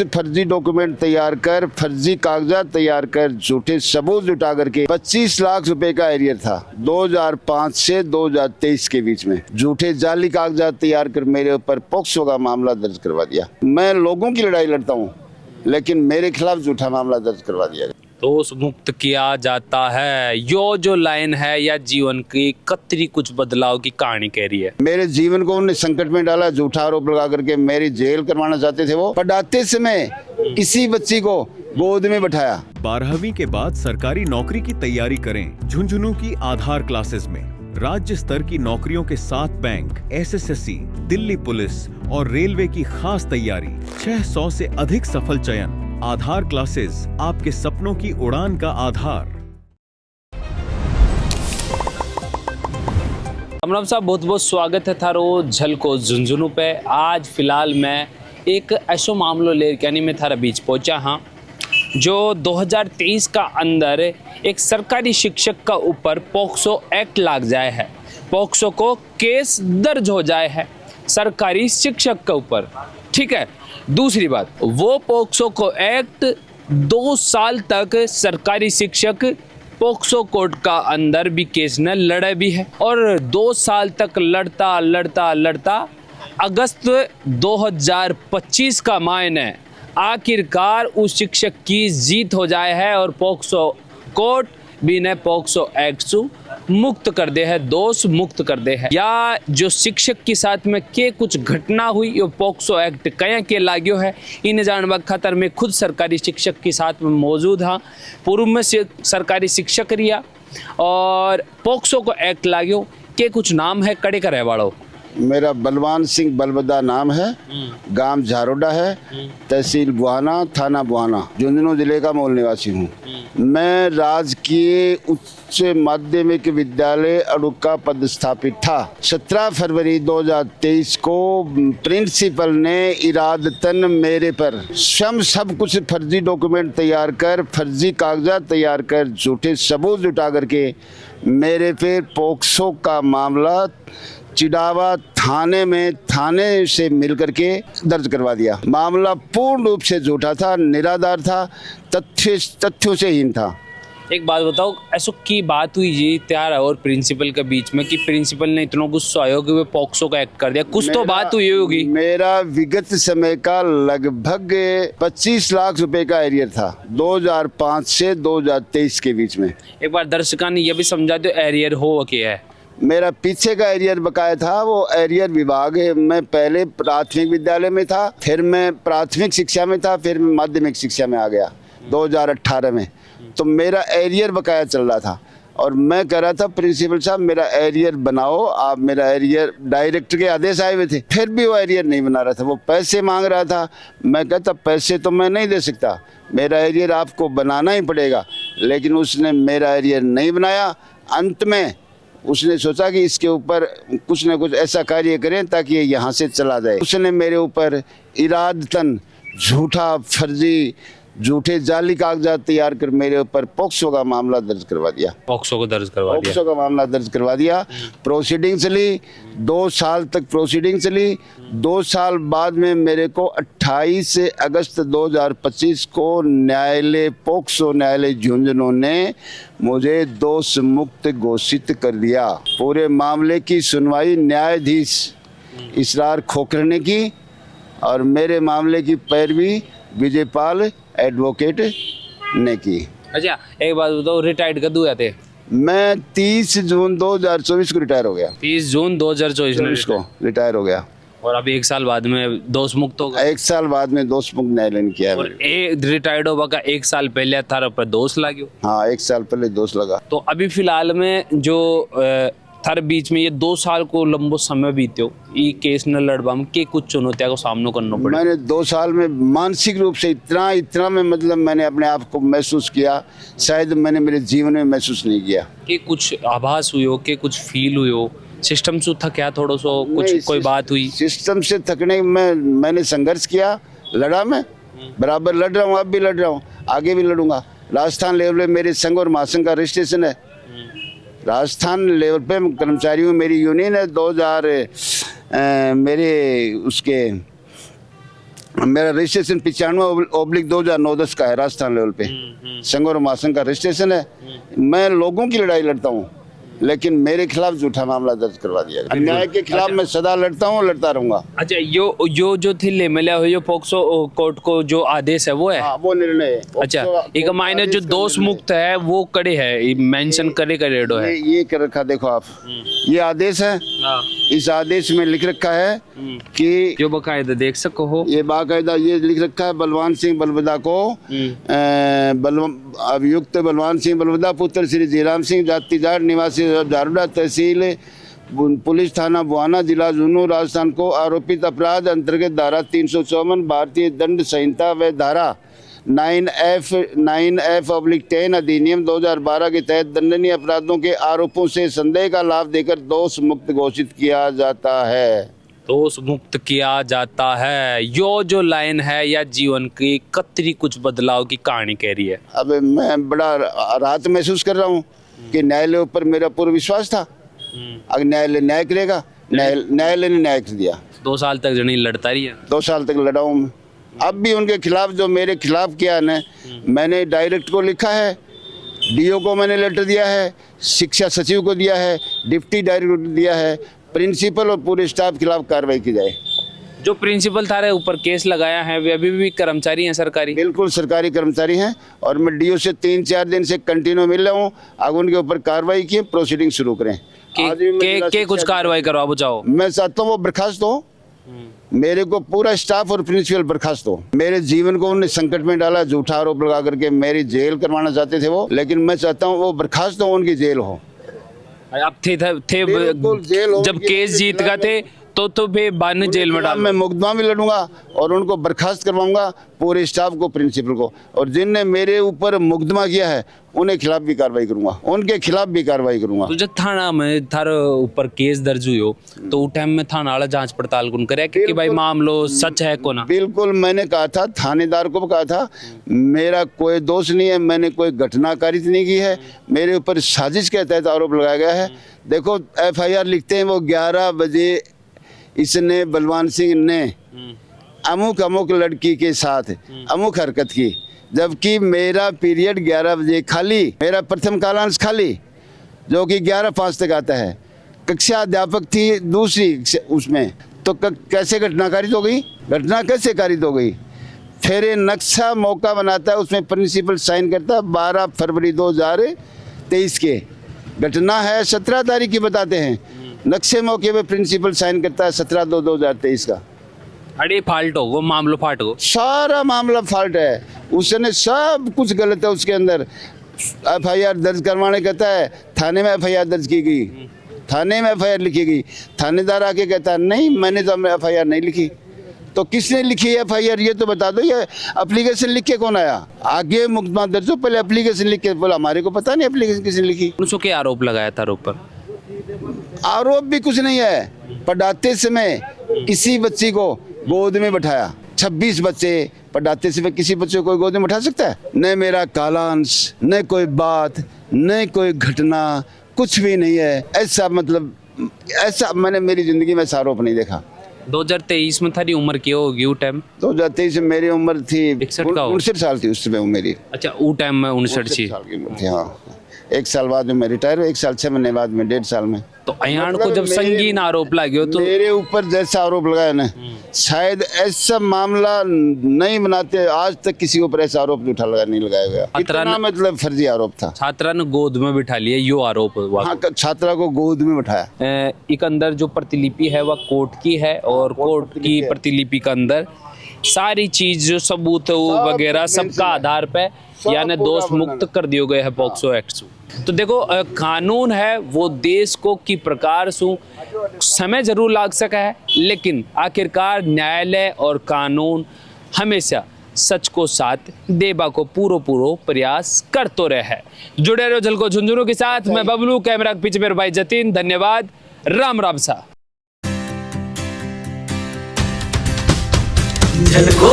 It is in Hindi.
फर्जी डॉक्यूमेंट तैयार कर, फर्जी कागजात तैयार कर, झूठे सबूत जुटा करके 25 लाख रुपए का एरियर था 2005 से 2023 के बीच में। झूठे जाली कागजात तैयार कर मेरे ऊपर पॉक्सो का मामला दर्ज करवा दिया। मैं लोगों की लड़ाई लड़ता हूँ, लेकिन मेरे खिलाफ झूठा मामला दर्ज करवा दिया। दोष मुक्त किया जाता है, यो जो लाइन है या जीवन की कतरी कुछ बदलाव की कहानी कह रही है। मेरे जीवन को उन्होंने संकट में डाला, झूठा आरोप लगा करके मेरी जेल करवाना चाहते थे। वो पढ़ाते समय किसी बच्ची को गोद में बैठाया। 12वीं के बाद सरकारी नौकरी की तैयारी करें। झुंझुनू की आधार क्लासेस में राज्य स्तर की नौकरियों के साथ बैंक, SSSC, दिल्ली पुलिस और रेलवे की खास तैयारी। 600 से अधिक सफल चयन। आधार क्लासेस, आपके सपनों की उड़ान का आधार। राम साहब, बहुत बहुत स्वागत है थारो झलको झुंझुनू पे। आज फिलहाल मैं एक ऐसो मामलो लेकर यानी मैं थारा बीच पहुंचा हाँ, जो 2023 का अंदर एक सरकारी शिक्षक का ऊपर पॉक्सो एक्ट लग जाए है। पॉक्सो को केस दर्ज हो जाए है सरकारी शिक्षक के ऊपर, ठीक है। दूसरी बात, वो पॉक्सो को एक्ट 2 साल तक सरकारी शिक्षक पॉक्सो कोर्ट का अंदर भी केस न लड़े भी है, और 2 साल तक लड़ता अगस्त 2025 का मायने आखिरकार उस शिक्षक की जीत हो जाए है और पॉक्सो कोर्ट भी ने पॉक्सो एक्ट से मुक्त कर दे है, दोष मुक्त कर दे है। या जो शिक्षक के साथ में के कुछ घटना हुई, यो पॉक्सो एक्ट कया के लाग्यो है, इन जानवा खातर में खुद सरकारी शिक्षक के साथ में मौजूद हाँ। पूर्व में से सरकारी शिक्षक रिया और पॉक्सो को एक्ट लाग्यो के कुछ नाम है कड़े का रहवाड़ो। मेरा बलवान सिंह बलबदा नाम है, गांव झारोडा है, तहसील बुहाना, थाना बुहाना, झुंझुनू जिले का मूल निवासी हूँ। मैं राजकीय उच्च माध्यमिक विद्यालय अड़ुक्का पदस्थापित था। 17 फरवरी 2023 को प्रिंसिपल ने इरादतन मेरे पर स्वयं सब कुछ फर्जी डॉक्यूमेंट तैयार कर, फर्जी कागजात तैयार कर, झूठे सबूत जुटा करके मेरे पे पॉक्सो का मामला चिड़ावा थाने से मिल करके दर्ज करवा दिया। मामला पूर्ण रूप से झूठा था, निराधार था, तथ्यों से हीन था। एक बात बताओ, ऐसो की बात हुई जी त्यार और प्रिंसिपल के बीच में कि प्रिंसिपल ने इतना गुस्सा आया कि वे पॉक्सो का एक्ट कर दिया? कुछ तो बात हुई होगी। मेरा विगत समय का लगभग 25 लाख रुपए का एरियर था 2005 से 2023 के बीच में। एक बार दर्शकों ने यह भी समझा दो एरियर हो क्या है। मेरा पीछे का एरियर बकाया था, वो एरियर विभाग मैं पहले प्राथमिक विद्यालय में था, फिर मैं प्राथमिक शिक्षा में था, फिर मैं माध्यमिक शिक्षा में आ गया 2018 में। तो मेरा एरियर बकाया चल रहा था और मैं कह रहा था प्रिंसिपल साहब मेरा एरियर बनाओ आप। मेरा एरियर डायरेक्टर के आदेश आए हुए थे, फिर भी वो एरियर नहीं बना रहा था, वो पैसे मांग रहा था। मैं कहता पैसे तो मैं नहीं दे सकता, मेरा एरियर आपको बनाना ही पड़ेगा। लेकिन उसने मेरा एरियर नहीं बनाया। अंत में उसने सोचा कि इसके ऊपर कुछ न कुछ ऐसा कार्य करें ताकि ये यहाँ से चला जाए। उसने मेरे ऊपर इरादतन झूठा फर्जी झूठे जाली कागजात तैयार कर मेरे ऊपर पॉक्सो का मामला दर्ज करवा दिया। पॉक्सो का मामला दर्ज करवा दिया। प्रोसीडिंग चली 2 साल तक प्रोसीडिंग चली। 2 साल बाद में मेरे को 28 अगस्त 2025 को न्यायालय पॉक्सो न्यायालय झुंझुनू ने मुझे दोष मुक्त घोषित कर दिया। पूरे मामले की सुनवाई न्यायाधीश इसरार खोखर ने की और मेरे मामले की पैरवी विजयपाल एडवोकेट ने की। अच्छा एक बात बताओ, रिटायर्ड कब हुए थे? मैं 30 जून 2024 को रिटायर हो गया। 30 जून 2024 को रिटायर हो गया और अभी 1 साल बाद में दोष मुक्त होगा। 1 साल बाद में दोष मुक्त न्यायालय ने किया। और रिटायर्ड होगा का 1 साल पहले थारा पर दोष लाग्यो। हाँ 1 साल पहले दोष लगा। तो अभी फिलहाल में जो थारे बीच में ये 2 साल को लंबो समय बीत्यो, ये केस न लड़वा में के कुछ चुनौतियों को सामना करना पड़ा? मैंने 2 साल में मानसिक रूप से इतना में मतलब मैंने अपने आप को महसूस किया, शायद मैंने मेरे जीवन में महसूस नहीं किया। कि कुछ आभास हुई हो, के कुछ फील हुई हो, सिस्टम से थका थोड़ा सो कुछ कोई बात हुई? सिस्टम से थकने में मैंने संघर्ष किया, लड़ा मैं बराबर लड़ रहा हूँ, अब भी लड़ रहा हूँ, आगे भी लड़ूंगा। राजस्थान लेवल पे मेरे संघ और महासंघ का रजिस्ट्रेशन है। राजस्थान लेवल पे कर्मचारियों मेरी यूनियन है। 2000 मेरे उसके मेरा रजिस्ट्रेशन 95/2009-10 का है, राजस्थान लेवल पे संघ और महासंघ का रजिस्ट्रेशन है। मैं लोगों की लड़ाई लड़ता हूँ, लेकिन मेरे खिलाफ झूठा मामला दर्ज करवा दिया गया। अन्याय के खिलाफ मैं सदा लड़ता हूँ, लड़ता रहूंगा। अच्छा, यो जो थी ले मिला हो यो पोक्सो कोर्ट को जो आदेश है वो है। हाँ, वो निर्णय है। अच्छा, एक मायने जो दोष मुक्त है वो कड़े है, मेंशन करे करेडो है। ये कर रखा, देखो आप, ये आदेश है। इस आदेश में लिख रखा है कि जो बकायदा देख सको हो, ये बाकायदा ये लिख रखा है, बलवान सिंह बलबदा को अभियुक्त बलवान सिंह बलबदा पुत्र श्री जीराम सिंह जाति जाट निवासी झारुडा तहसील पुलिस थाना बुआना जिला झुंझुनू राजस्थान को आरोपित अपराध अंतर्गत धारा 354 भारतीय दंड संहिता व धारा 9F/10 अधिनियम 2012 के तहत दंडनीय अपराधों के आरोपों से संदेह का लाभ देकर दोष मुक्त घोषित किया जाता है। दोष मुक्त किया जाता है, यो जो लाइन है या जीवन की कतरी कुछ बदलाव की कहानी कह रही है। अब मैं बड़ा राहत महसूस कर रहा हूँ कि न्यायालय ऊपर मेरा पूरा विश्वास था। अगर न्यायालय न्याय करेगा, न्यायालय ने न्याय कर दिया। 2 साल तक जनी लड़ता रही है। 2 साल तक लड़ा हूँ मैं। अब भी उनके खिलाफ जो मेरे खिलाफ किया है, मैंने डायरेक्ट को लिखा है, डीओ को मैंने लेटर दिया है, शिक्षा सचिव को दिया है, डिप्टी डायरेक्टर को दिया है, प्रिंसिपल और पूरे स्टाफ के खिलाफ कार्रवाई की जाए। जो प्रिंसिपल थारे ऊपर केस लगाया है वे अभी भी कर्मचारी हैं सरकारी? बिल्कुल सरकारी कर्मचारी हैं, और मैं डीओ से 3-4 दिन से कंटिन्यू मिल रहा हूँ। अब उनके ऊपर कार्रवाई की, प्रोसीडिंग शुरू करें। के कुछ कार्रवाई करवा बुझाओ। मैं चाहता हूँ वो बर्खास्त हो, मेरे को पूरा स्टाफ और प्रिंसिपल बर्खास्त हो। मेरे जीवन को उन्होंने संकट में डाला, झूठा आरोप लगा करके मेरी जेल करवाना चाहते थे वो, लेकिन मैं चाहता हूँ वो बर्खास्त हो, उनकी जेल हो। अब थे जेल हो, जब केस जीत गए थे तो भी बाद में जेल में डाल। मैं मुकदमा भी लड़ूंगा और उनको बर्खास्त करवाऊंगा, पूरे स्टाफ को, प्रिंसिपल को, और जिनने मेरे ऊपर मुकदमा किया है उनके खिलाफ भी कार्रवाई करूंगा, उनके खिलाफ भी कार्रवाई करूंगा। तो जब थाना में थारे ऊपर केस दर्ज हुई हो तो उस टाइम में थाना वाला जांच पड़ताल कौन करे कि भाई मामलो सच है को ना? बिल्कुल, मैंने कहा था, थानेदार को कहा था, मेरा कोई दोष नहीं है, मैंने कोई घटना कारित नहीं की है, मेरे ऊपर साजिश के तहत आरोप लगाया गया है। देखो FIR लिखते हैं वो 11 बजे इसने बलवान सिंह ने अमुक अमुक लड़की के साथ अमुक हरकत की, जबकि मेरा पीरियड 11 बजे खाली, मेरा प्रथम कालांश खाली, जो कि 11:05 तक आता है। कक्षा अध्यापक थी दूसरी उसमें, तो कैसे घटना कारित हो गई? घटना कैसे कारित हो गई? फिर ये नक्शा मौका बनाता है, उसमें प्रिंसिपल साइन करता है 12 फरवरी 2023 के। घटना है 17 तारीख की बताते हैं, नक्शे मौके पे प्रिंसिपल साइन करता है 17/2/2023 का। अरे फाल्ट हो, वो मामलो फाल्ट हो, सारा मामला फाल्ट है, उसने सब कुछ गलत है उसके अंदर। FIR दर्ज करवाने कहता है, थाने में FIR दर्ज की गई, थाने में FIR लिखी गई, थानेदार आके कहता है नहीं मैंने तो FIR नहीं लिखी। तो किसने लिखी है FIR ये तो बता दो, ये एप्लीकेशन लिख के कौन आया? आगे मुकदमा दर्ज हो, पहले एप्लीकेशन लिख के बोला, हमारे को पता नहीं एप्लीकेशन किसने लिखी। उनसे क्या आरोप लगाया था ऊपर? आरोप भी कुछ नहीं है, पढ़ाते समय किसी बच्ची को गोद में बैठाया। 26 बच्चे पढ़ाते समय किसी बच्चे को गोद में बैठा सकता है? न मेरा कालांश, न कोई बात, न कोई घटना, कुछ भी नहीं है। ऐसा मतलब ऐसा मैंने मेरी जिंदगी में ऐसा आरोप नहीं देखा। 2023 में थारी उम्र क्या होगी उस टाइम? 2023 में मेरी उम्र थी 59 साल थी उस समय मेरी। अच्छा, उस टाइम में 59 थी। हाँ, 1 साल बाद में मैं रिटायर, 1 साल 6 महीने बाद में, 1.5 साल में। तो अयान को जब संगीन आरोप लगे तो मेरे ऊपर जैसा आरोप लगाया ना, शायद ऐसा मामला नहीं बनाते, आज तक किसी ऊपर ऐसा आरोप नहीं लगाया गया। इतना मतलब फर्जी आरोप था। छात्रा ने गोद में बिठा लिया, यो आरोप हुआ। हाँ, छात्रा को गोद में बिठाया। एक अंदर जो प्रतिलिपि है वह कोर्ट की है, और कोर्ट की प्रतिलिपि के अंदर सारी चीज जो सबूत है वो वगैरह सबका आधार पे यानी दोष मुक्त कर दिए गए है पॉक्सो एक्ट से। तो देखो कानून है वो देश को की प्रकार से समय जरूर लाग सका है, लेकिन आखिरकार न्यायालय और कानून हमेशा सच को साथ देबा को पूरो प्रयास करते रहे है। जुड़े रहो झलको झुंझुनू के साथ। मैं बबलू, कैमरा के पीछे मेरे भाई जतिन। धन्यवाद। राम राम सा। झलको